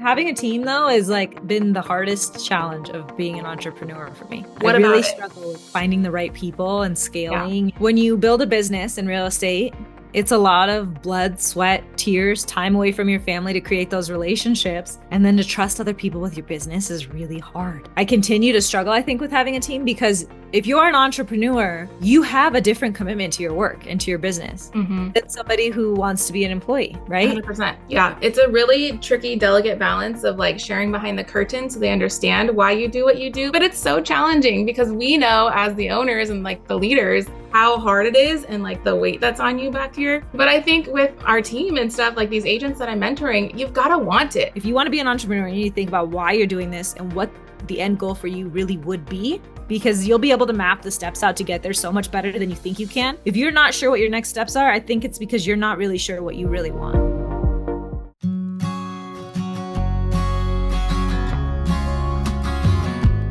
Having a team though is like been the hardest challenge of being an entrepreneur for me. What I really about it? struggle with finding the right people and Yeah. scaling. When you build a business in real estate, it's a lot of blood, sweat, tears, time away from your family to create those relationships. And then to trust other people with your business is really hard. I continue to struggle, I think, with having a team because if you are an entrepreneur, you have a different commitment to your work and to your business than somebody who wants to be an employee, right? 100%. Yeah. It's a really tricky, delicate balance of like sharing behind the curtain so they understand why you do what you do. But it's so challenging because we know as the owners and like the leaders how hard it is and like the weight that's on you back here. But I think with our team and stuff, like these agents that I'm mentoring, you've got to want it. If you want to be an entrepreneur, you need to think about why you're doing this and what the end goal for you really would be, because you'll be able to map the steps out to get there so much better than you think you can. If you're not sure what your next steps are, I think it's because you're not really sure what you really want.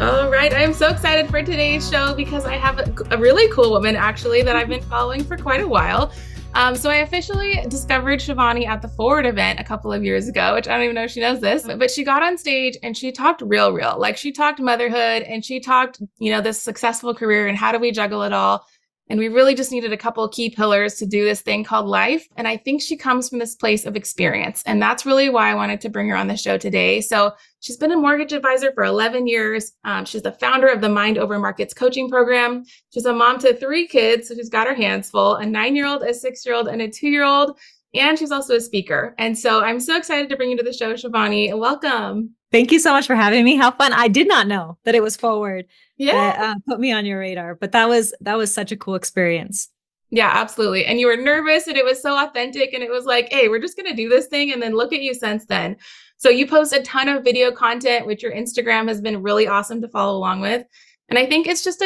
All right. I am so excited for today's show because I have a really cool woman actually that I've been following for quite a while. So I officially discovered Shivani at the Forward event a couple of years ago, which I don't even know if she knows this, but she got on stage and she talked real. Like she talked motherhood and she talked, this successful career and how do we juggle it all? And we really just needed a couple of key pillars to do this thing called life. And I think she comes from this place of experience. And that's really why I wanted to bring her on the show today. So she's been a mortgage advisor for 11 years. She's the founder of the Mind Over Markets coaching program. She's a mom to 3 kids. So she's got her hands full, a 9-year-old, a 6-year-old, and a 2-year-old. And she's also a speaker. And so I'm so excited to bring you to the show, Shivani. Welcome. Thank you so much for having me. How fun. I did not know that it was Forward. Yeah. That put me on your radar, but that was such a cool experience. Yeah, absolutely. And you were nervous and it was so authentic and it was like, hey, we're just going to do this thing. And then look at you since then. So you post a ton of video content, which your Instagram has been really awesome to follow along with. And I think it's just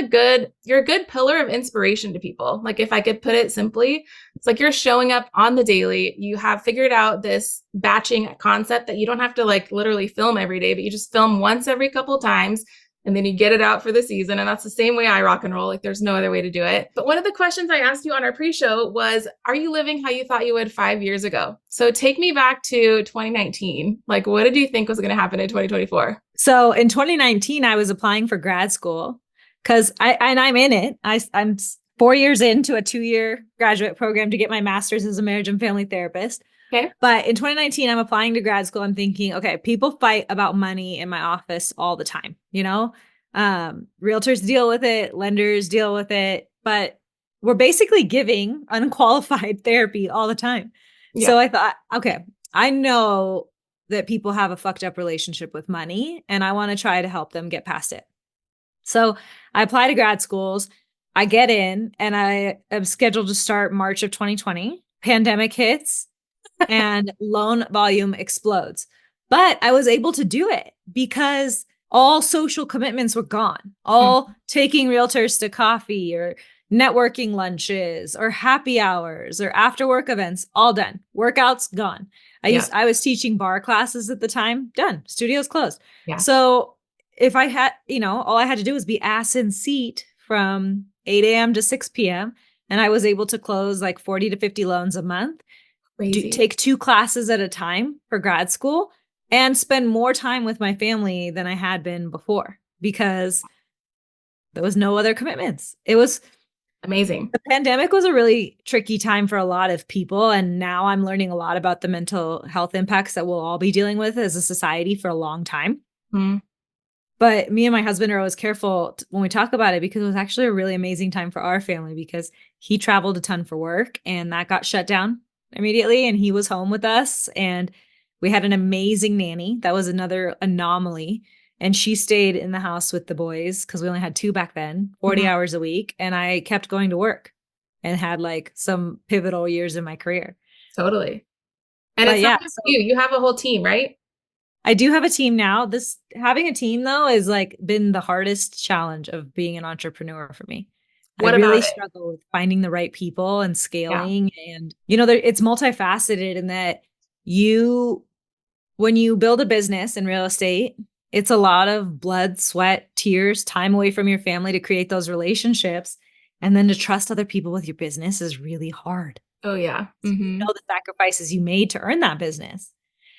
you're a good pillar of inspiration to people. Like if I could put it simply, it's like you're showing up on the daily. You have figured out this batching concept that you don't have to like literally film every day, but you just film once every couple times. And then you get it out for the season. And that's the same way I rock and roll. Like there's no other way to do it. But one of the questions I asked you on our pre-show was, are you living how you thought you would 5 years ago? So take me back to 2019. Like, what did you think was going to happen in 2024? So in 2019, I was applying for grad school because I'm in it. I'm 4 years into a 2-year graduate program to get my master's as a marriage and family therapist. Okay. But in 2019, I'm applying to grad school. I'm thinking, okay, people fight about money in my office all the time. Realtors deal with it, lenders deal with it, but we're basically giving unqualified therapy all the time. Yeah. So I thought, okay, I know that people have a fucked up relationship with money and I want to try to help them get past it. So I apply to grad schools, I get in and I am scheduled to start March of 2020. Pandemic hits. And loan volume explodes. But I was able to do it because all social commitments were gone. All taking realtors to coffee or networking lunches or happy hours or after work events, all done. Workouts gone. I was teaching bar classes at the time, done. Studios closed. Yeah. So if I had, all I had to do was be ass in seat from 8 a.m. to 6 p.m. And I was able to close like 40 to 50 loans a month. Take 2 classes at a time for grad school and spend more time with my family than I had been before because there was no other commitments. It was amazing. The pandemic was a really tricky time for a lot of people. And now I'm learning a lot about the mental health impacts that we'll all be dealing with as a society for a long time. But me and my husband are always careful when we talk about it because it was actually a really amazing time for our family because he traveled a ton for work and that got shut down immediately. And he was home with us and we had an amazing nanny. That was another anomaly. And she stayed in the house with the boys because we only had 2 back then, 40 hours a week. And I kept going to work and had like some pivotal years in my career. Totally. And it's not just you have a whole team, right? I do have a team now. Having a team though is like been the hardest challenge of being an entrepreneur for me. I really struggle with finding the right people and scaling. Yeah. And, it's multifaceted in that when you build a business in real estate, it's a lot of blood, sweat, tears, time away from your family to create those relationships. And then to trust other people with your business is really hard. Oh, yeah. The sacrifices you made to earn that business.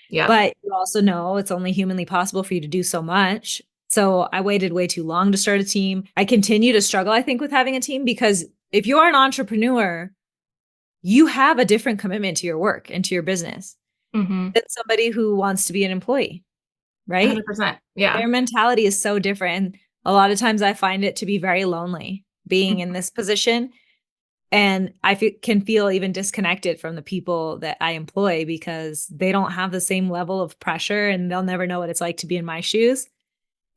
Yeah. But you also know it's only humanly possible for you to do so much. So I waited way too long to start a team. I continue to struggle, I think, with having a team because if you're an entrepreneur, you have a different commitment to your work and to your business Mm-hmm. than somebody who wants to be an employee, right? 100%. Yeah. Their mentality is so different. And a lot of times I find it to be very lonely being in this position. And can feel even disconnected from the people that I employ because they don't have the same level of pressure and they'll never know what it's like to be in my shoes.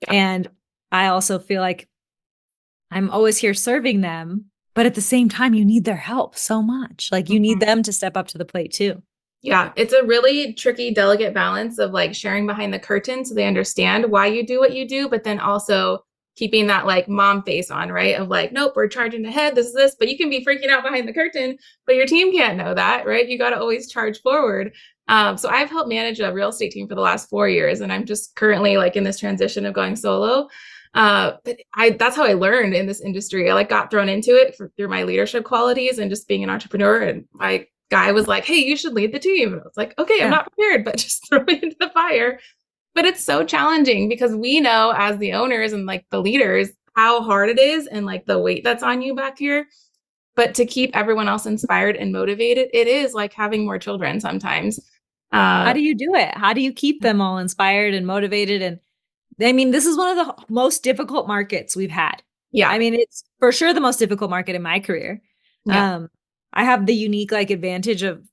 Yeah. And I also feel like I'm always here serving them, but at the same time, you need their help so much. Like you need Mhm. them to step up to the plate too. Yeah, it's a really tricky, delicate balance of like sharing behind the curtain so they understand why you do what you do, but then also keeping that like mom face on, right? Of like, nope, we're charging ahead, this is this, but you can be freaking out behind the curtain, but your team can't know that, right? You got to always charge forward. So I've helped manage a real estate team for the last 4 years, and I'm just currently like in this transition of going solo. But that's how I learned in this industry. I like got thrown into it through my leadership qualities and just being an entrepreneur. And my guy was like, hey, you should lead the team. And I was like, okay, I'm not prepared, but just throw me into the fire. But it's so challenging because we know as the owners and like the leaders how hard it is and like the weight that's on you back here. But to keep everyone else inspired and motivated, it is like having more children sometimes. How do you do it? How do you keep them all inspired and motivated? And I mean, this is one of the most difficult markets we've had. Yeah. I mean, it's for sure the most difficult market in my career. Yeah. I have the unique like advantage of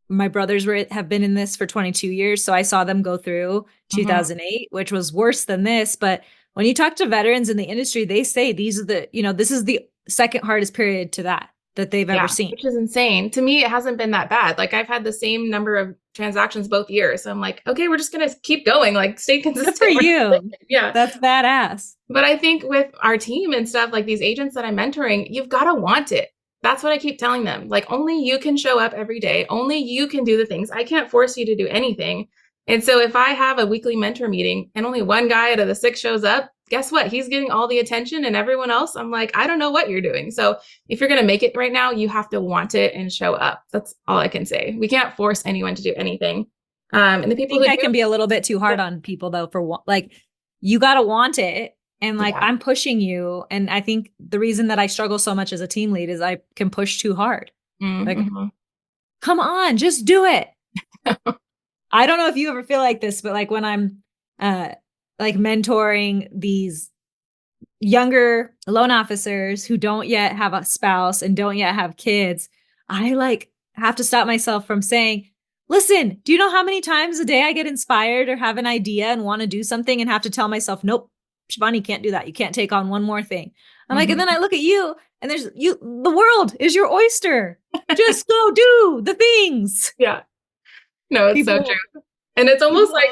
my brothers have been in this for 22 years. So I saw them go through 2008, which was worse than this. But when you talk to veterans in the industry, they say these are this is the second hardest period to that they've ever seen. Which is insane. To me, it hasn't been that bad. Like I've had the same number of transactions both years. So I'm like, okay, we're just going to keep going, like stay consistent. Good for you. Yeah. That's badass. But I think with our team and stuff, like these agents that I'm mentoring, you've got to want it. That's what I keep telling them. Like only you can show up every day. Only you can do the things. I can't force you to do anything. And so if I have a weekly mentor meeting and only one guy out of the 6 shows up, guess what? He's getting all the attention and everyone else, I'm like, I don't know what you're doing. So if you're going to make it right now, you have to want it and show up. That's all I can say. We can't force anyone to do anything. And the people I can be a little bit too hard on people though, for like, you got to want it. And like, I'm pushing you. And I think the reason that I struggle so much as a team lead is I can push too hard. Like, come on, just do it. I don't know if you ever feel like this, but like when I'm like mentoring these younger loan officers who don't yet have a spouse and don't yet have kids, I like have to stop myself from saying, listen, do you know how many times a day I get inspired or have an idea and want to do something and have to tell myself, nope, Shivani, can't do that. You can't take on one more thing. I'm like, and then I look at you and the world is your oyster. Just go do the things. Yeah. No, it's so true. And it's almost like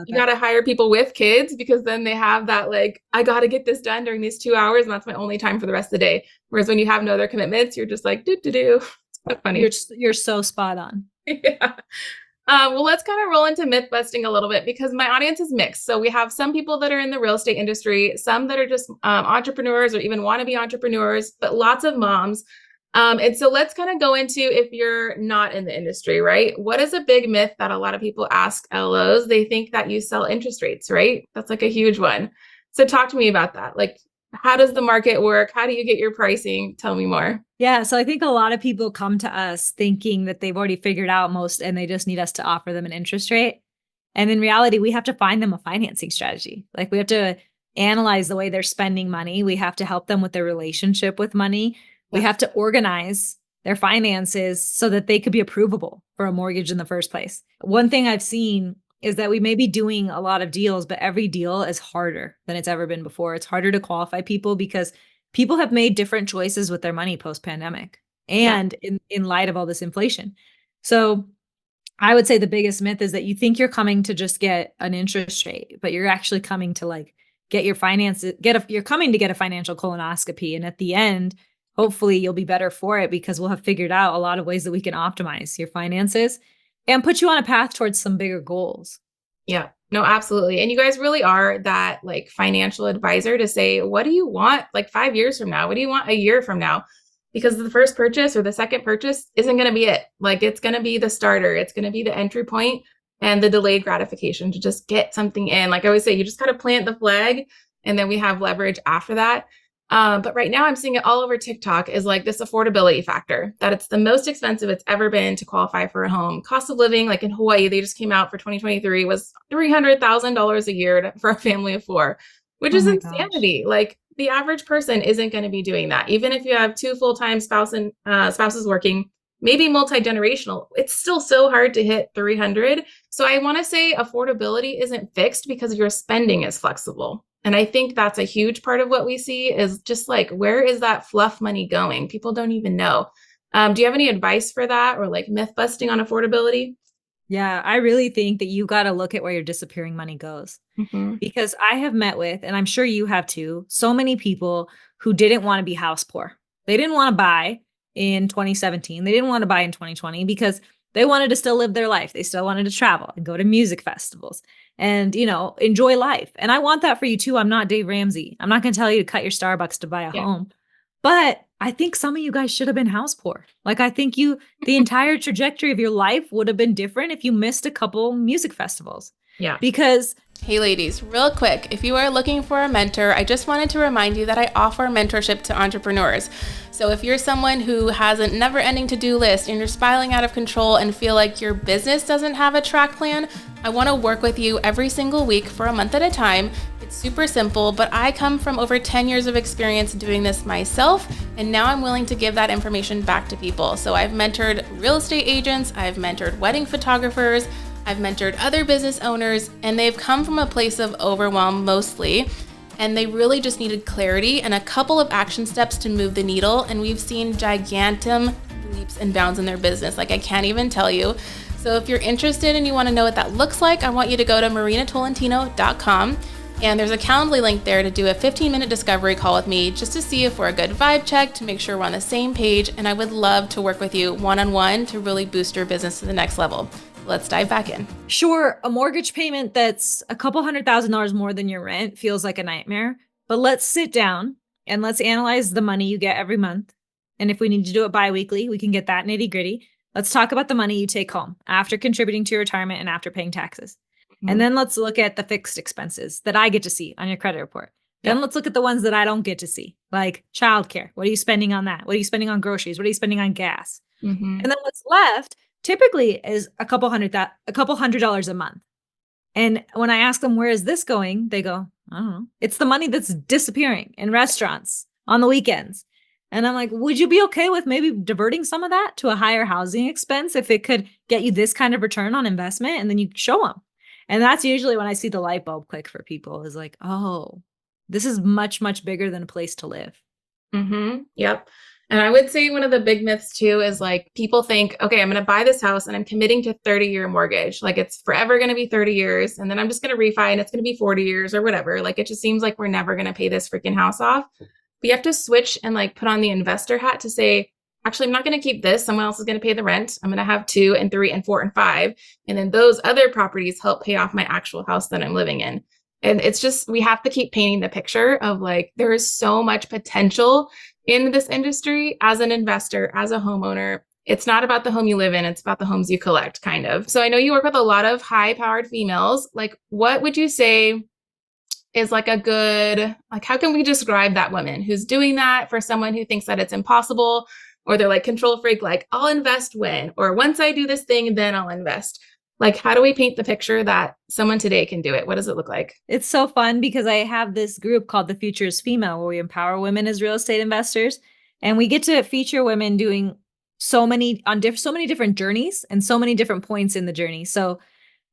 you got to hire people with kids because then they have that like, I got to get this done during these 2 hours and that's my only time for the rest of the day. Whereas when you have no other commitments, you're just like, do. It's so funny. You're so spot on. Yeah. Well, let's kind of roll into myth busting a little bit because my audience is mixed. So we have some people that are in the real estate industry, some that are just entrepreneurs or even want to be entrepreneurs, but lots of moms. And so let's kind of go into if you're not in the industry, right? What is a big myth that a lot of people ask LOs? They think that you sell interest rates, right? That's like a huge one. So talk to me about that. Like, how does the market work? How do you get your pricing? Tell me more. Yeah. So I think a lot of people come to us thinking that they've already figured out most and they just need us to offer them an interest rate. And in reality, we have to find them a financing strategy. Like we have to analyze the way they're spending money. We have to help them with their relationship with money. We have to organize their finances so that they could be approvable for a mortgage in the first place. One thing I've seen is that we may be doing a lot of deals, but every deal is harder than it's ever been before. It's harder to qualify people because people have made different choices with their money post-pandemic and in light of all this inflation. So I would say the biggest myth is that you think you're coming to just get an interest rate, but you're actually coming to like get your finances, you're coming to get a financial colonoscopy. And at the end, hopefully you'll be better for it because we'll have figured out a lot of ways that we can optimize your finances and put you on a path towards some bigger goals. Yeah, no, absolutely. And you guys really are that like financial advisor to say, what do you want like 5 years from now? What do you want a year from now? Because the first purchase or the second purchase isn't going to be it. Like it's going to be the starter. It's going to be the entry point. and the delayed gratification to just get something in. Like I always say, you just kind of plant the flag and then we have leverage after that. But right now I'm seeing it all over TikTok is like this affordability factor, that it's the most expensive it's ever been to qualify for a home. Cost of living, like in Hawaii, they just came out for 2023 was $300,000 a year for a family of four, which Oh is my gosh. insanity. Like the average person isn't going to be doing that. Even if you have two full-time spouses working, maybe multi-generational, it's still so hard to hit 300. So I want to say affordability isn't fixed because your spending is flexible. And I think that's a huge part of what we see is just like, where is that fluff money going? People don't even know. Do you have any advice for that or like myth busting on affordability? Yeah, I really think that you got to look at where your disappearing money goes. Mm-hmm. Because I have met with, and I'm sure you have too, so many people who didn't want to be house poor. They didn't want to buy in 2017. They didn't want to buy in 2020 because they wanted to still live their life. They still wanted to travel and go to music festivals and, enjoy life. And I want that for you too. I'm not Dave Ramsey. I'm not going to tell you to cut your Starbucks to buy a Yeah. home. But I think some of you guys should have been house poor. Like, I think the entire trajectory of your life would have been different if you missed a couple music festivals. Yeah. Because Hey ladies, real quick, if you are looking for a mentor, I just wanted to remind you that I offer mentorship to entrepreneurs. So if you're someone who has a never-ending to-do list and you're spiraling out of control and feel like your business doesn't have a track plan, I want to work with you every single week for a month at a time. It's super simple, but I come from over 10 years of experience doing this myself, and now I'm willing to give that information back to people. So I've mentored real estate agents, I've mentored wedding photographers, I've mentored other business owners, and they've come from a place of overwhelm mostly, and they really just needed clarity and a couple of action steps to move the needle, and we've seen gigantic leaps and bounds in their business, like I can't even tell you. So if you're interested and you want to know what that looks like, I want you to go to marinatolentino.com, and there's a Calendly link there to do a 15-minute discovery call with me just to see if we're a good vibe check, to make sure we're on the same page, and I would love to work with you one-on-one to really boost your business to the next level. Let's dive back in. sure, a mortgage payment that's a couple $100,000 more than your rent feels like a nightmare, but let's sit down and let's analyze the money you get every month. And if we need to do it biweekly, we can get that nitty gritty. Let's talk about the money you take home after contributing to your retirement and after paying taxes. Mm-hmm. And then let's look at the fixed expenses that I get to see on your credit report. Then let's look at the ones that I don't get to see, like childcare. What are you spending on that? What are you spending on groceries? What are you spending on gas? Mm-hmm. And then what's left typically is a couple $100 a month. And when I ask them, where is this going? They go, I don't know. It's the money that's disappearing in restaurants on the weekends. And I'm like, would you be okay with maybe diverting some of that to a higher housing expense if it could get you this kind of return on investment? And then you show them. And that's usually when I see the light bulb click for people is like, oh, this is much, much bigger than a place to live. Mm-hmm. Yep. And I would say one of the big myths too is like people think, okay, I'm going to buy this house and I'm committing to 30-year mortgage. Like it's forever going to be 30 years. And then I'm just going to refi and it's going to be 40 years or whatever. Like it just seems like we're never going to pay this freaking house off. But you have to switch and like put on the investor hat to say, actually, I'm not going to keep this. Someone else is going to pay the rent. I'm going to have 2 and 3 and 4 and 5. And then those other properties help pay off my actual house that I'm living in. And it's just, we have to keep painting the picture of like, there is so much potential in this industry as an investor, as a homeowner. It's not about the home you live in. It's about the homes you collect, kind of. So I know you work with a lot of high powered females. Like, what would you say is like a good, like, how can we describe that woman who's doing that for someone who thinks that it's impossible, or they're like control freak, like I'll invest when, or once I do this thing, then I'll invest. Like, how do we paint the picture that someone today can do it? What does it look like? It's so fun because I have this group called The Future is Female, where we empower women as real estate investors. And we get to feature women doing so many different journeys and so many different points in the journey. So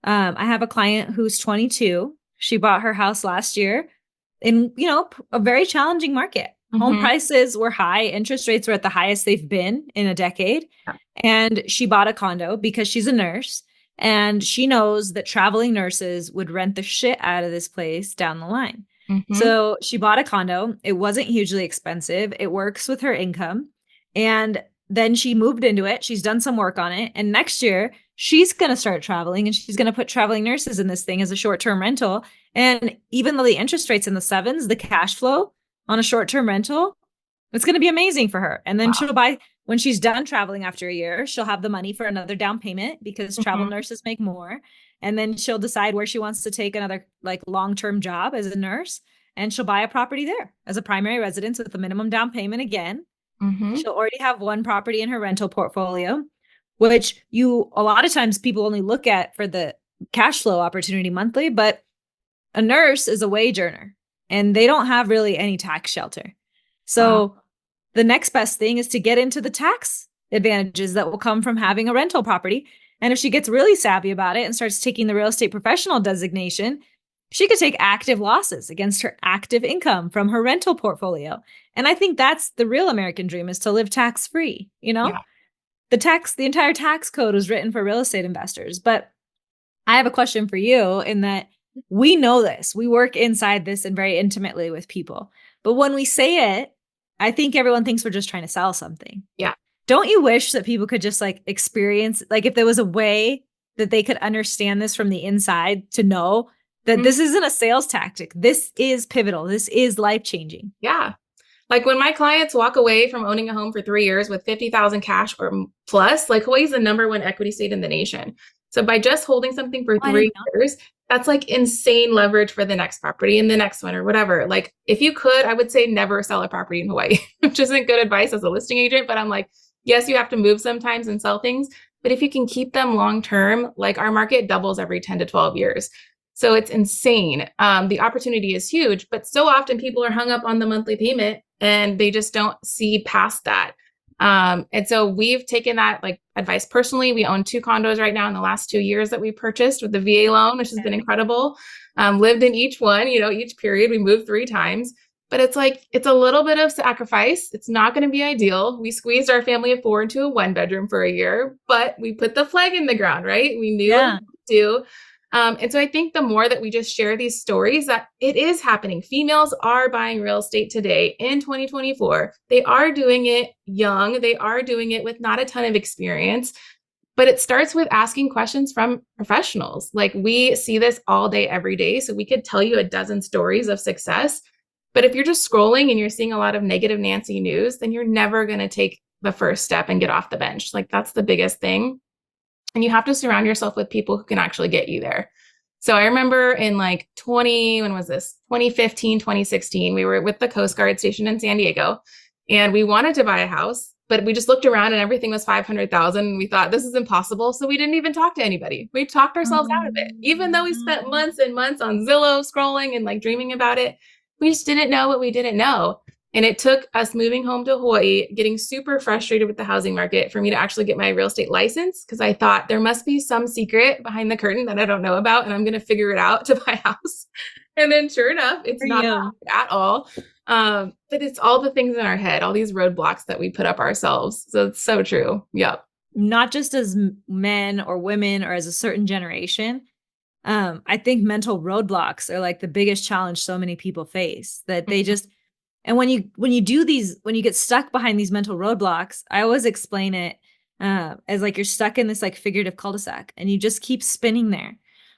I have a client who's 22. She bought her house last year in, a very challenging market. Mm-hmm. Home prices were high. Interest rates were at the highest they've been in a decade. Yeah. And she bought a condo because she's a nurse. And she knows that traveling nurses would rent the shit out of this place down the line. Mm-hmm. So she bought a condo. It wasn't hugely expensive. It works with her income. And then she moved into it. She's done some work on it. And next year, she's going to start traveling and she's going to put traveling nurses in this thing as a short-term rental. And even though the interest rate's in the 7s, the cash flow on a short-term rental It's going to be amazing for her. And then Wow. she'll buy, when she's done traveling after a year, she'll have the money for another down payment because travel Mhm. nurses make more. And then she'll decide where she wants to take another like long-term job as a nurse. And she'll buy a property there as a primary residence with a minimum down payment again. Mhm. She'll already have one property in her rental portfolio, which you a lot of times people only look at for the cash flow opportunity monthly, but a nurse is a wage earner and they don't have really any tax shelter. Wow. So the next best thing is to get into the tax advantages that will come from having a rental property. And if she gets really savvy about it and starts taking the real estate professional designation, she could take active losses against her active income from her rental portfolio. And I think that's the real American dream is to live tax free, you know? Yeah. The entire tax code was written for real estate investors. But I have a question for you in that we know this. We work inside this and very intimately with people. But when we say it, I think everyone thinks we're just trying to sell something. Yeah. Don't you wish that people could just like experience, like if there was a way that they could understand this from the inside to know that Mhm. this isn't a sales tactic. This is pivotal. This is life changing. Yeah. Like when my clients walk away from owning a home for 3 years with 50,000 cash or plus, like Hawaii's the number one equity state in the nation. So by just holding something for I three didn't know. years, that's like insane leverage for the next property and the next one or whatever. Like if you could, I would say never sell a property in Hawaii, which isn't good advice as a listing agent, but I'm like, yes, you have to move sometimes and sell things, but if you can keep them long term, like our market doubles every 10 to 12 years. So it's insane. The opportunity is huge, but so often people are hung up on the monthly payment and they just don't see past that. And so we've taken that like advice personally. We own 2 condos right now in the last 2 years that we purchased with the VA loan, which has been incredible. Lived in each one, each period we moved 3 times. But it's like, it's a little bit of sacrifice. It's not going to be ideal. We squeezed our family of 4 into a 1 bedroom for a year, but we put the flag in the ground, right? We knew what Yeah. to do. And so I think the more that we just share these stories that it is happening, females are buying real estate today in 2024. They are doing it young. They are doing it with not a ton of experience, but it starts with asking questions from professionals. Like we see this all day, every day. So we could tell you a dozen stories of success. But if you're just scrolling and you're seeing a lot of negative Nancy news, then you're never going to take the first step and get off the bench. Like that's the biggest thing. And you have to surround yourself with people who can actually get you there. So I remember in like when was this? 2015, 2016, we were with the Coast Guard stationed in San Diego and we wanted to buy a house, but we just looked around and everything was 500,000 and we thought this is impossible. So we didn't even talk to anybody. We talked ourselves out of it. Even though we spent months and months on Zillow scrolling and like dreaming about it, we just didn't know what we didn't know. And it took us moving home to Hawaii, getting super frustrated with the housing market for me to actually get my real estate license because I thought there must be some secret behind the curtain that I don't know about and I'm going to figure it out to buy a house. And then sure enough, it's For not you. at all. But it's all the things in our head, all these roadblocks that we put up ourselves. So it's so true. Yep. Not just as men or women or as a certain generation. I think mental roadblocks are like the biggest challenge so many people face that they just, and when you do these, when you get stuck behind these mental roadblocks, I always explain it as like you're stuck in this like figurative cul-de-sac and you just keep spinning there.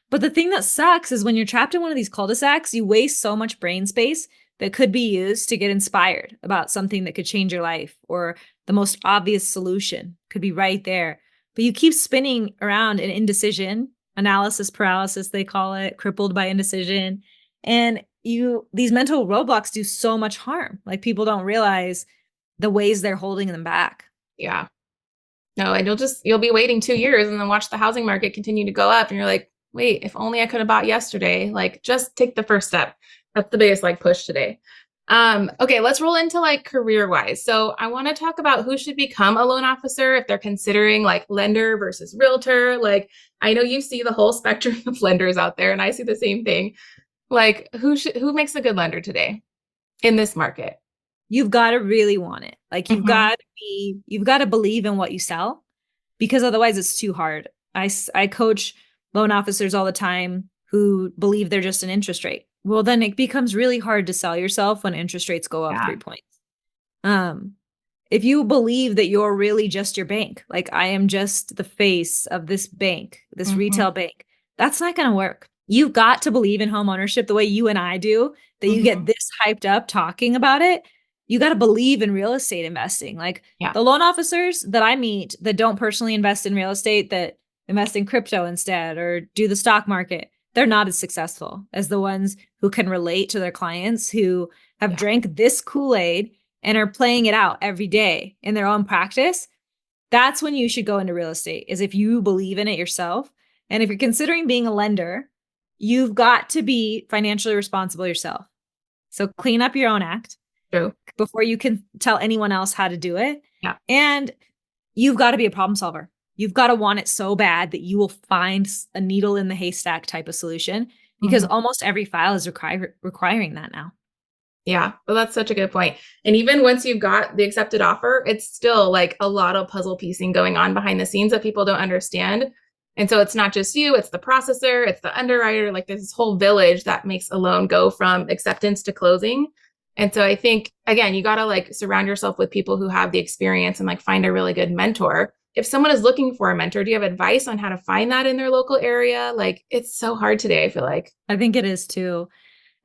But the thing that sucks is when you're trapped in one of these cul-de-sacs, you waste so much brain space that could be used to get inspired about something that could change your life or the most obvious solution could be right there. But you keep spinning around in indecision, analysis paralysis, they call it, crippled by indecision. And these mental roadblocks do so much harm. Like people don't realize the ways they're holding them back. Yeah. No, and you'll be waiting 2 years and then watch the housing market continue to go up. And you're like, wait, if only I could have bought yesterday. Like just take the first step. That's the biggest like push today. Okay, let's roll into like career wise. So I want to talk about who should become a loan officer if they're considering like lender versus realtor. Like I know you see the whole spectrum of lenders out there and I see the same thing. Like who makes a good lender today in this market? You've got to really want it. Like Mhm. you've got to believe in what you sell because otherwise it's too hard. I coach loan officers all the time who believe they're just an interest rate. Well, then it becomes really hard to sell yourself when interest rates go up Yeah. 3 points. Um, if you believe that you're really just your bank, like I am just the face of this bank, this Mhm. retail bank, that's not going to work. You've got to believe in home ownership the way you and I do, that you get Mhm. this hyped up talking about it. you got to believe in real estate investing. Like the loan officers that I meet that don't personally invest in real estate, that invest in crypto instead or do the stock market, they're not as successful as the ones who can relate to their clients, who have drank this Kool-Aid and are playing it out every day in their own practice. That's when you should go into real estate, is if you believe in it yourself. And if you're considering being a lender, you've got to be financially responsible yourself. So clean up your own act. True. Before you can tell anyone else how to do it. Yeah. And you've got to be a problem solver. You've got to want it so bad that you will find a needle in the haystack type of solution, because almost every file is requiring that now. Yeah, well, that's such a good point. And even once you've got the accepted offer, it's still like a lot of puzzle piecing going on behind the scenes that people don't understand. And so it's not just you, it's the processor, it's the underwriter, like there's this whole village that makes a loan go from acceptance to closing. And so I think, again, you got to like surround yourself with people who have the experience and like find a really good mentor. If someone is looking for a mentor, do you have advice on how to find that in their local area? Like, it's so hard today, I feel like. I think it is too.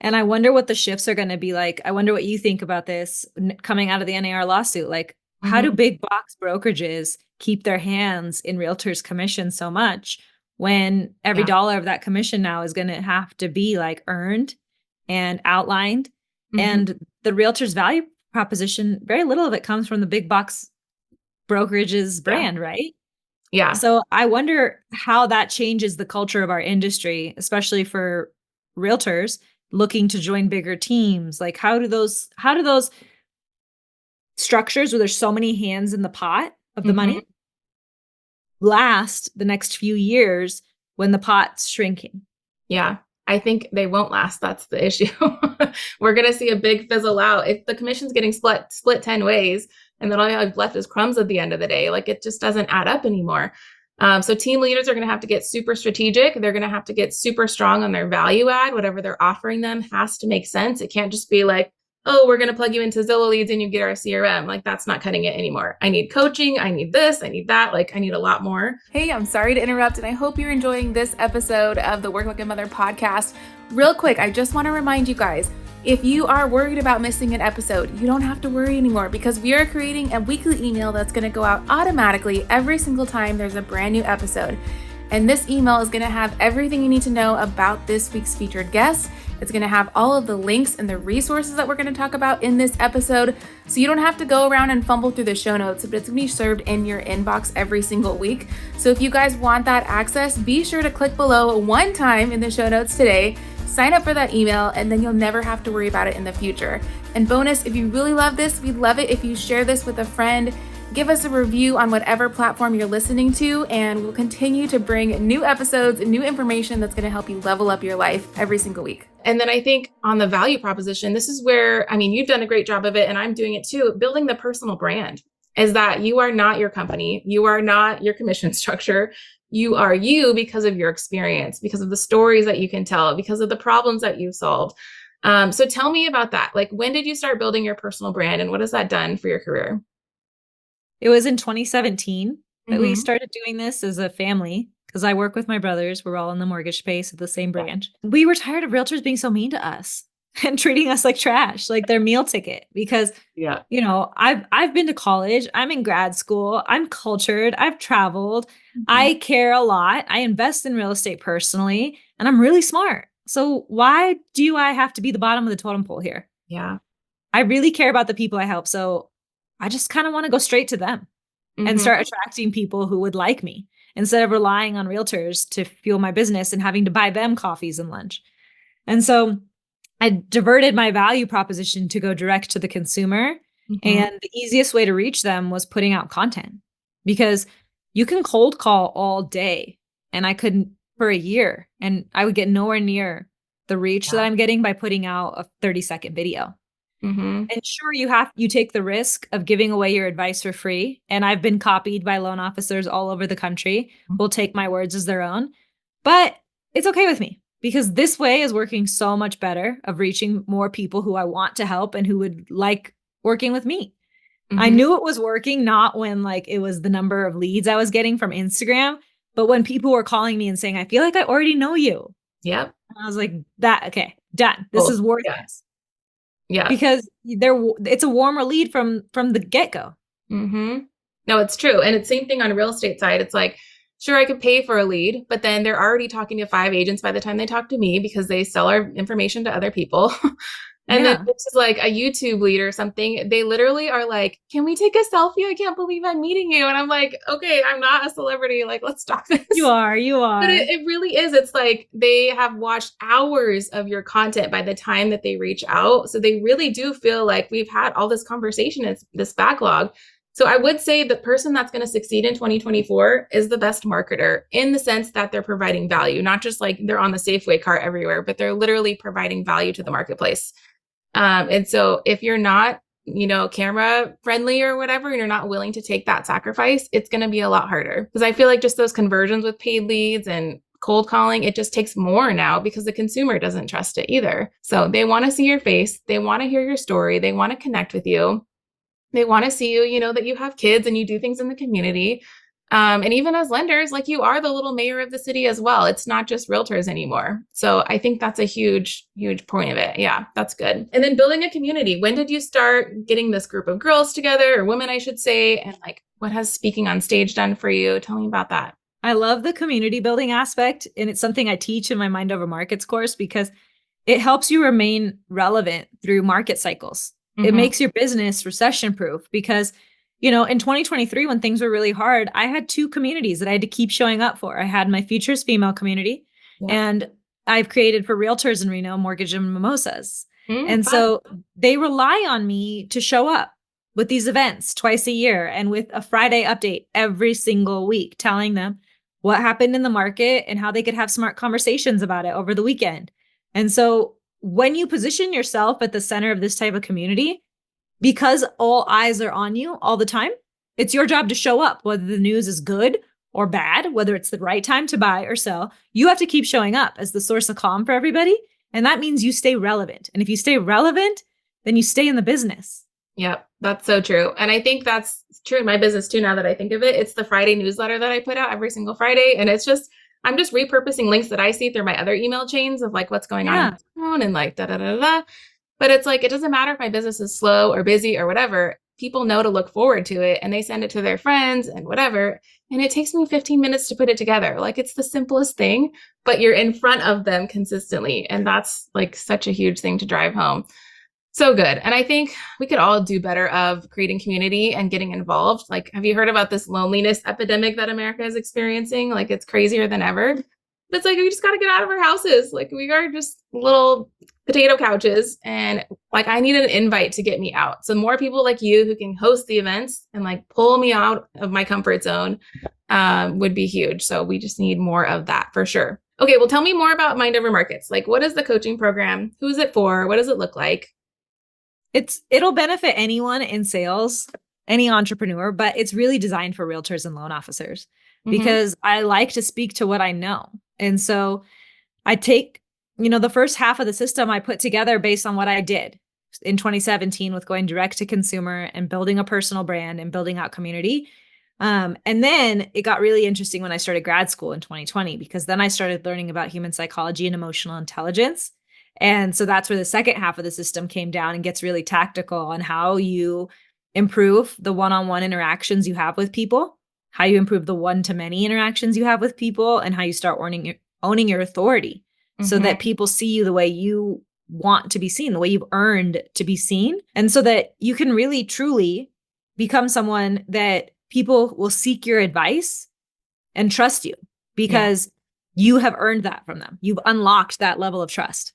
And I wonder what the shifts are going to be like. I wonder what you think about this coming out of the NAR lawsuit. Like, how do big box brokerages keep their hands in realtors' commission so much when every dollar of that commission now is going to have to be like earned and outlined? And the realtor's value proposition, very little of it comes from the big box brokerage's brand, right? Yeah. So I wonder how that changes the culture of our industry, especially for realtors looking to join bigger teams. Like, how do those structures where there's so many hands in the pot of the money last the next few years when the pot's shrinking? Yeah. I think they won't last. That's the issue. We're going to see a big fizzle out. If the commission's getting split 10 ways and then all you have left is crumbs at the end of the day, like it just doesn't add up anymore. So team leaders are going to have to get super strategic. They're going to have to get super strong on their value add. Whatever they're offering them has to make sense. It can't just be like, oh, we're going to plug you into Zillow leads and you get our CRM. Like, that's not cutting it anymore. I need coaching. I need this. I need that. Like, I need a lot more. Hey, I'm sorry to interrupt. And I hope you're enjoying this episode of the Work Like a Mother podcast. Real quick, I just want to remind you guys, if you are worried about missing an episode, you don't have to worry anymore, because we are creating a weekly email that's going to go out automatically every single time there's a brand new episode. And this email is going to have everything you need to know about this week's featured guest. It's going to have all of the links and the resources that we're going to talk about in this episode. So you don't have to go around and fumble through the show notes, but it's going to be served in your inbox every single week. So if you guys want that access, be sure to click below one time in the show notes today, sign up for that email, and then you'll never have to worry about it in the future. And bonus, if you really love this, we'd love it if you share this with a friend. Give us a review on whatever platform you're listening to, and we'll continue to bring new episodes and new information that's going to help you level up your life every single week. And then I think on the value proposition, this is where, I mean, you've done a great job of it, and I'm doing it too, building the personal brand, is that you are not your company. You are not your commission structure. You are you because of your experience, because of the stories that you can tell, because of the problems that you've solved. So tell me about that. Like, when did you start building your personal brand, and what has that done for your career? It was in 2017 that we started doing this as a family, because I work with my brothers. We're all in the mortgage space at the same branch. We were tired of realtors being so mean to us and treating us like trash, like their meal ticket. Because, you know, I've been to college. I'm in grad school. I'm cultured. I've traveled. I care a lot. I invest in real estate personally, and I'm really smart. So why do I have to be the bottom of the totem pole here? Yeah. I really care about the people I help. So I just kind of want to go straight to them and start attracting people who would like me, instead of relying on realtors to fuel my business and having to buy them coffees and lunch. And so I diverted my value proposition to go direct to the consumer. And the easiest way to reach them was putting out content, because you can cold call all day, and I couldn't for a year, and I would get nowhere near the reach that I'm getting by putting out a 30-second video. And sure, you take the risk of giving away your advice for free. And I've been copied by loan officers all over the country who will take my words as their own. But it's okay with me, because this way is working so much better of reaching more people who I want to help and who would like working with me. I knew it was working, not when like it was the number of leads I was getting from Instagram, but when people were calling me and saying, I feel like I already know you. Yep. And I was like, okay, done. This is worth it. Yeah. because it's a warmer lead from the get-go. Mm-hmm. No, it's true. And it's same thing on real estate side. It's like, sure, I could pay for a lead, but then they're already talking to 5 agents by the time they talk to me because they sell our information to other people. And then Yeah. this is like a YouTube lead or something. They literally are like, can we take a selfie? I can't believe I'm meeting you. And I'm like, okay, I'm not a celebrity. Like, let's stop this. You are. But it really is. It's like they have watched hours of your content by the time that they reach out. So they really do feel like we've had all this conversation, it's this backlog. So I would say the person that's going to succeed in 2024 is the best marketer in the sense that they're providing value, not just like they're on the Safeway cart everywhere, but they're literally providing value to the marketplace. And so if you're not, camera friendly or whatever, and you're not willing to take that sacrifice, it's going to be a lot harder. Because I feel like just those conversions with paid leads and cold calling, it just takes more now because the consumer doesn't trust it either. So they want to see your face. They want to hear your story. They want to connect with you. They want to see you, that you have kids and you do things in the community. And even as lenders, like you are the little mayor of the city as well. It's not just realtors anymore. So I think that's a huge, huge point of it. Yeah, that's good. And then building a community. When did you start getting this group of girls together, or women, I should say? And like, what has speaking on stage done for you? Tell me about that. I love the community building aspect. And it's something I teach in my Mind Over Markets course because it helps you remain relevant through market cycles. It makes your business recession proof because in 2023, when things were really hard, I had two communities that I had to keep showing up for. I had my Futures Female community, and I've created for realtors in Reno, Mortgage and Mimosas. And fun. so they rely on me to show up with these events twice a year and with a Friday update every single week, telling them what happened in the market and how they could have smart conversations about it over the weekend. And so when you position yourself at the center of this type of community, because all eyes are on you all the time, it's your job to show up, whether the news is good or bad, whether it's the right time to buy or sell. You have to keep showing up as the source of calm for everybody. And that means you stay relevant. And if you stay relevant, then you stay in the business. Yep, that's so true. And I think that's true in my business too, now that I think of it. It's the Friday newsletter that I put out every single Friday. And I'm just repurposing links that I see through my other email chains of like what's going on in town and like da da da da. But it's like, it doesn't matter if my business is slow or busy or whatever. People know to look forward to it and they send it to their friends and whatever. And it takes me 15 minutes to put it together. Like it's the simplest thing, but you're in front of them consistently. And that's like such a huge thing to drive home. So good. And I think we could all do better of creating community and getting involved. Like, have you heard about this loneliness epidemic that America is experiencing? Like it's crazier than ever. But it's like, we just got to get out of our houses. Like we are just little potato couches. And like, I need an invite to get me out. So more people like you who can host the events and like pull me out of my comfort zone would be huge. So we just need more of that for sure. Okay. Well, tell me more about Mind Over Markets. Like what is the coaching program? Who's it for? What does it look like? It'll benefit anyone in sales, any entrepreneur, but it's really designed for realtors and loan officers because I like to speak to what I know. And so I take, the first half of the system I put together based on what I did in 2017 with going direct to consumer and building a personal brand and building out community. And then it got really interesting when I started grad school in 2020, because then I started learning about human psychology and emotional intelligence. And so that's where the second half of the system came down and gets really tactical on how you improve the one-on-one interactions you have with people, how you improve the one-to-many interactions you have with people, and how you start owning your authority so that people see you the way you want to be seen, the way you've earned to be seen. And so that you can really, truly become someone that people will seek your advice and trust you because you have earned that from them. You've unlocked that level of trust.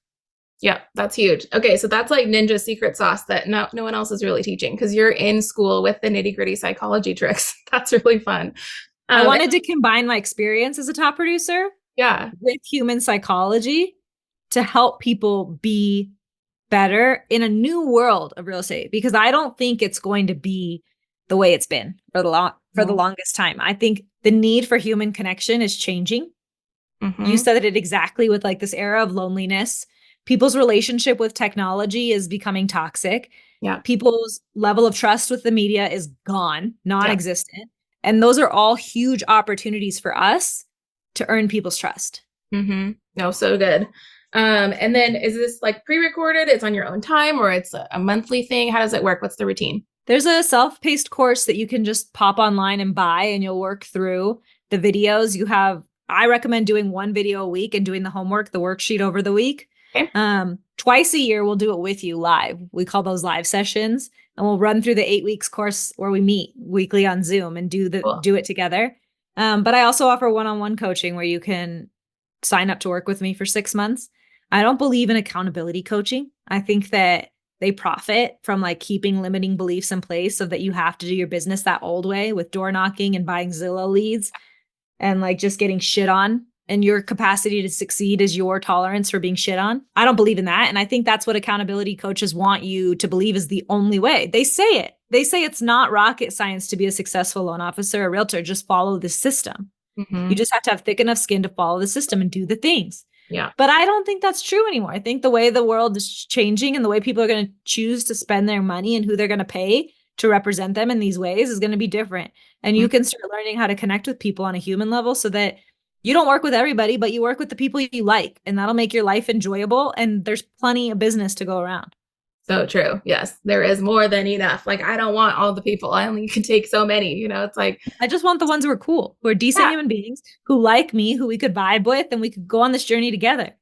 Yeah, that's huge. Okay, so that's like ninja secret sauce that no one else is really teaching because you're in school with the nitty-gritty psychology tricks. That's really fun. I wanted to combine my experience as a top producer with human psychology to help people be better in a new world of real estate, because I don't think it's going to be the way it's been for the longest time. I think the need for human connection is changing. You said it exactly with like this era of loneliness. People's relationship with technology is becoming toxic. Yeah. People's level of trust with the media is gone, non-existent. And those are all huge opportunities for us to earn people's trust. No, so good. And then is this like pre-recorded? It's on your own time or it's a monthly thing? How does it work? What's the routine? There's a self-paced course that you can just pop online and buy, and you'll work through the videos. I recommend doing one video a week and doing the homework, the worksheet over the week. Okay. Twice a year, we'll do it with you live. We call those live sessions, and we'll run through the 8 weeks course where we meet weekly on Zoom and do it together. But I also offer one-on-one coaching where you can sign up to work with me for 6 months. I don't believe in accountability coaching. I think that they profit from like keeping limiting beliefs in place so that you have to do your business that old way with door knocking and buying Zillow leads and like just getting shit on. And your capacity to succeed is your tolerance for being shit on. I don't believe in that. And I think that's what accountability coaches want you to believe is the only way. They say it. They say it's not rocket science to be a successful loan officer or realtor. Just follow the system. You just have to have thick enough skin to follow the system and do the things. Yeah. But I don't think that's true anymore. I think the way the world is changing and the way people are going to choose to spend their money and who they're going to pay to represent them in these ways is going to be different. And you can start learning how to connect with people on a human level so that you don't work with everybody, but you work with the people you like, and that'll make your life enjoyable. And there's plenty of business to go around. So true. Yes. There is more than enough. Like, I don't want all the people. I only can take so many, it's like, I just want the ones who are cool, who are decent human beings, who like me, who we could vibe with, and we could go on this journey together.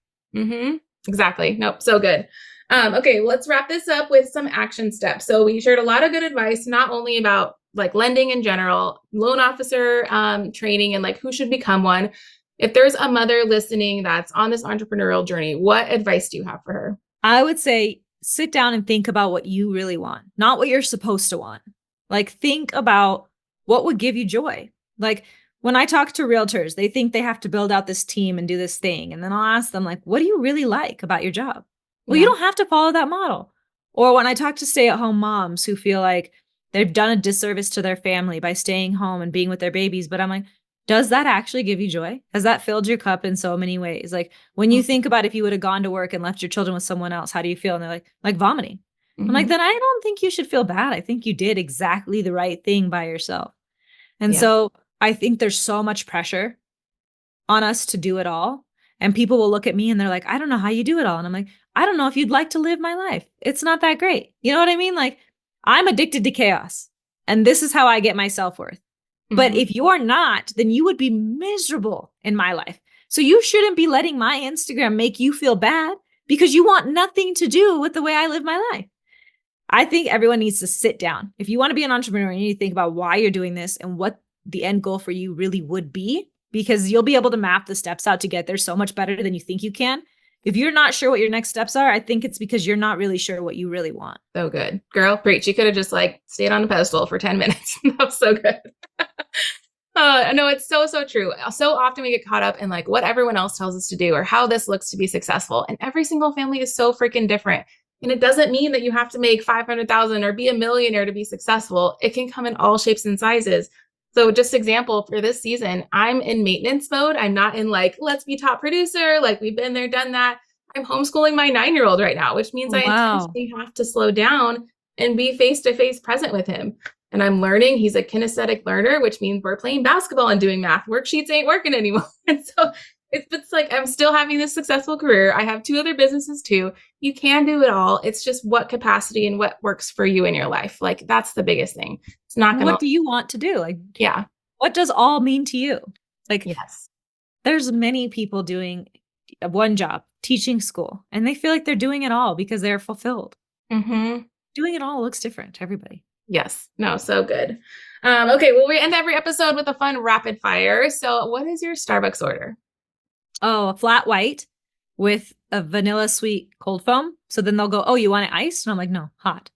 Exactly. Nope. So good. Okay. Let's wrap this up with some action steps. So we shared a lot of good advice, not only about like lending in general, loan officer training, and like who should become one. If there's a mother listening that's on this entrepreneurial journey, what advice do you have for her? I would say sit down and think about what you really want, not what you're supposed to want. Like, think about what would give you joy. Like, when I talk to realtors, they think they have to build out this team and do this thing. And then I'll ask them, like, what do you really like about your job? Well, you don't have to follow that model. Or when I talk to stay-at-home moms who feel like they've done a disservice to their family by staying home and being with their babies, but I'm like, does that actually give you joy? Has that filled your cup in so many ways? Like, when you think about if you would have gone to work and left your children with someone else, how do you feel? And they're like vomiting. I'm like, then I don't think you should feel bad. I think you did exactly the right thing by yourself. And so I think there's so much pressure on us to do it all. And people will look at me and they're like, I don't know how you do it all. And I'm like, I don't know if you'd like to live my life. It's not that great. You know what I mean? Like, I'm addicted to chaos. And this is how I get my self-worth. But if you're not, then you would be miserable in my life. So you shouldn't be letting my Instagram make you feel bad because you want nothing to do with the way I live my life. I think everyone needs to sit down. If you want to be an entrepreneur, you need to think about why you're doing this and what the end goal for you really would be, because you'll be able to map the steps out to get there so much better than you think you can. If you're not sure what your next steps are, I think it's because you're not really sure what you really want. So good. Girl, preach. You could have just like stayed on a pedestal for 10 minutes. That was so good. No, it's so, so true. So often we get caught up in like what everyone else tells us to do or how this looks to be successful. And every single family is so freaking different. And it doesn't mean that you have to make 500,000 or be a millionaire to be successful. It can come in all shapes and sizes. So just example for this season, I'm in maintenance mode. I'm not in like, let's be top producer. Like, we've been there, done that. I'm homeschooling my 9-year-old right now, which means I intentionally have to slow down and be face-to-face present with him. And I'm learning. He's a kinesthetic learner, which means we're playing basketball and doing math. Worksheets ain't working anymore. And so it's like, I'm still having this successful career. I have 2 other businesses too. You can do it all. It's just what capacity and what works for you in your life. Like, that's the biggest thing. It's not going to. What do you want to do? Like, yeah. What does all mean to you? Like, yes, there's many people doing one job, teaching school, and they feel like they're doing it all because they're fulfilled. Doing it all looks different to everybody. Yes. No, so good. Okay. Well, we end every episode with a fun rapid fire. So what is your Starbucks order? Oh, a flat white with a vanilla sweet cold foam. So then they'll go, oh, you want it iced? And I'm like, no, hot.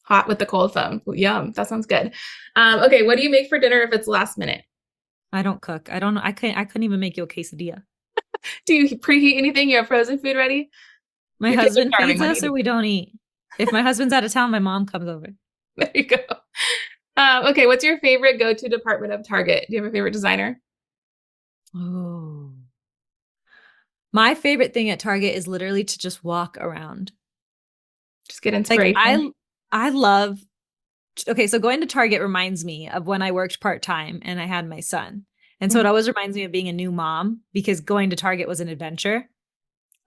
Hot with the cold foam. Yum. That sounds good. Okay. What do you make for dinner if it's last minute? I don't cook. I don't know. I couldn't even make you a quesadilla. Do you preheat anything? You have frozen food ready? My husband feeds us or we don't eat. If my husband's out of town, my mom comes over. There you go. Okay. What's your favorite go-to department of Target? Do you have a favorite designer? Oh, my favorite thing at Target is literally to just walk around. Just get inspiration. Like, I love, okay, so going to Target reminds me of when I worked part-time and I had my son. And so it always reminds me of being a new mom because going to Target was an adventure.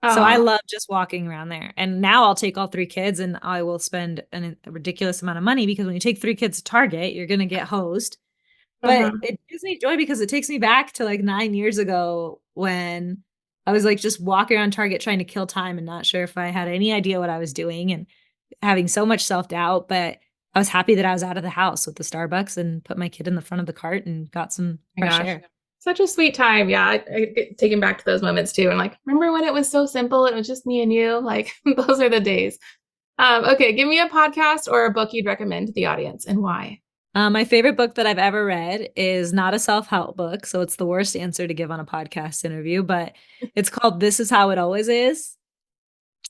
So I Oh, love just walking around there. And now I'll take all 3 kids and I will spend a ridiculous amount of money because when you take 3 kids to Target, you're going to get hosed. But uh-huh. it gives me joy because it takes me back to like 9 years ago when I was like just walking around Target trying to kill time and not sure if I had any idea what I was doing and having so much self-doubt. But I was happy that I was out of the house with the Starbucks and put my kid in the front of the cart and got some Oh my fresh gosh. air. Such a sweet time. Yeah, I get taken back to those moments too. And like, remember when it was so simple? It was just me and you. Like, those are the days. Okay, give me a podcast or a book you'd recommend to the audience and why. My favorite book that I've ever read is not a self-help book, so it's the worst answer to give on a podcast interview, but it's called This Is How It Always Is.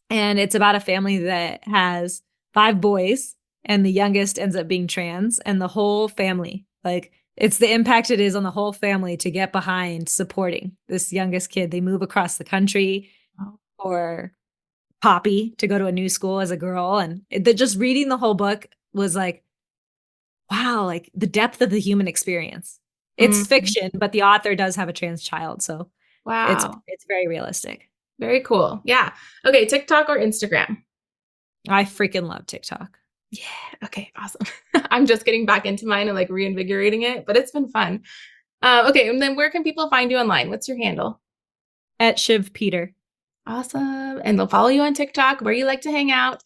And it's about a family that has 5 boys, and the youngest ends up being trans, and the whole family, like, it's the impact it is on the whole family to get behind supporting this youngest kid. They move across the country Oh. for Poppy to go to a new school as a girl. And just reading the whole book was like, wow, like the depth of the human experience. It's Mhm. fiction, but the author does have a trans child, so it's Wow. it's very realistic. Very cool. Yeah. Okay, TikTok or Instagram? I freaking love TikTok. Yeah. Okay, awesome. I'm just getting back into mine and like reinvigorating it, but it's been fun. Okay, and then where can people find you online? What's your handle? At Shiv Peter. Awesome. And they'll follow you on TikTok where you like to hang out.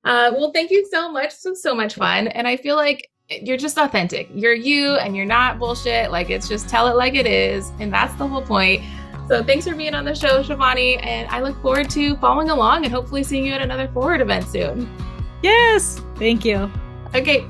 Well, thank you so much. This was so much fun. And I feel like you're just authentic. You're you and you're not bullshit. Like it's just tell it like it is. And that's the whole point. So thanks for being on the show, Shivani. And I look forward to following along and hopefully seeing you at another Forward event soon. Yes. Thank you. Okay.